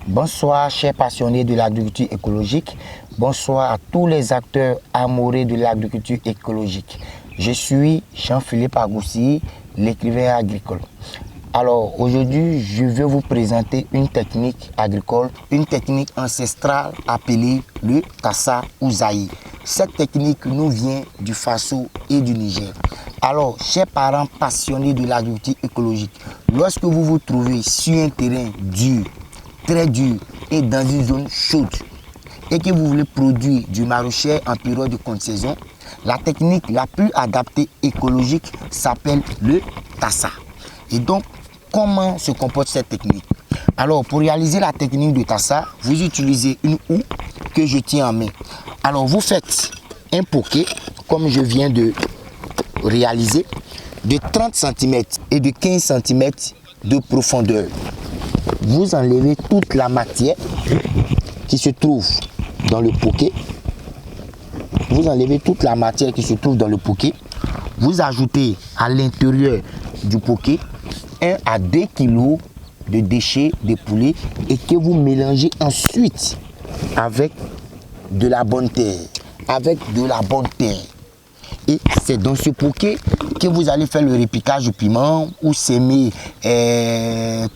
Bonsoir chers passionnés de l'agriculture écologique, bonsoir à tous les acteurs amoureux de l'agriculture écologique. Je suis Jean-Philippe Agoussi, l'écrivain agricole. Alors aujourd'hui, je vais vous présenter une technique agricole, une technique ancestrale appelée le Tassa ou Zaï. Cette technique nous vient du Faso et du Niger. Alors, chers parents passionnés de l'agriculture écologique, lorsque vous vous trouvez sur un terrain dur, très dur et dans une zone chaude et que vous voulez produire du maraîcher en période de contre-saison, la technique la plus adaptée écologique s'appelle le Tassa. Et donc, comment se comporte cette technique? Alors, pour réaliser la technique de Tassa, vous utilisez une houe que je tiens en main. Alors, vous faites un poquet, comme je viens de réaliser, de 30 cm et de 15 cm de profondeur. Vous enlevez toute la matière qui se trouve dans le poquet. Vous enlevez toute la matière qui se trouve dans le poquet. Vous ajoutez à l'intérieur du poquet 1 à 2 kg de déchets de poulet et que vous mélangez ensuite avec de la bonne terre. Et c'est dans ce poquet que vous allez faire le repiquage du piment ou semer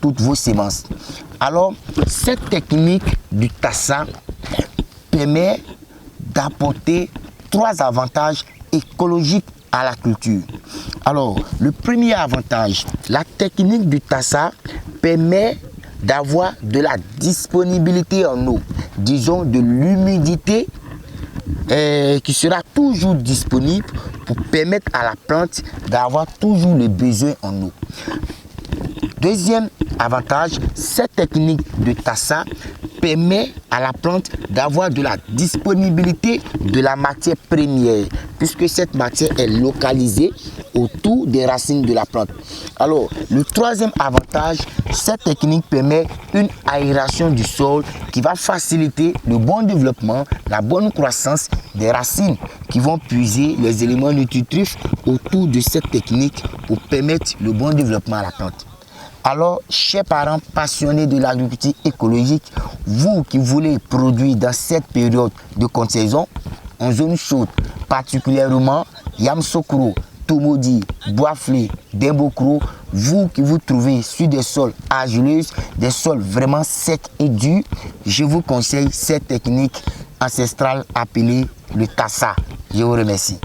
toutes vos semences. Alors, cette technique du Tassa permet d'apporter 3 avantages écologiques à la culture. Alors, le premier avantage, la technique du Tassa permet d'avoir de la disponibilité en eau, disons de l'humidité qui sera toujours disponible pour permettre à la plante d'avoir toujours le besoin en eau. Deuxième avantage, cette technique de Tassa permet à la plante d'avoir de la disponibilité de la matière première, puisque cette matière est localisée autour des racines de la plante. Alors, le troisième avantage, cette technique permet une aération du sol qui va faciliter le bon développement, la bonne croissance des racines qui vont puiser les éléments nutritifs autour de cette technique pour permettre le bon développement à la plante. Alors, chers parents passionnés de l'agriculture écologique, vous qui voulez produire dans cette période de contre-saison, en zone chaude, particulièrement Yamsokro, Tomodi, Boisflé, Dembokro, vous qui vous trouvez sur des sols argileux, des sols vraiment secs et durs, je vous conseille cette technique ancestrale appelée le Tassa. Je vous remercie.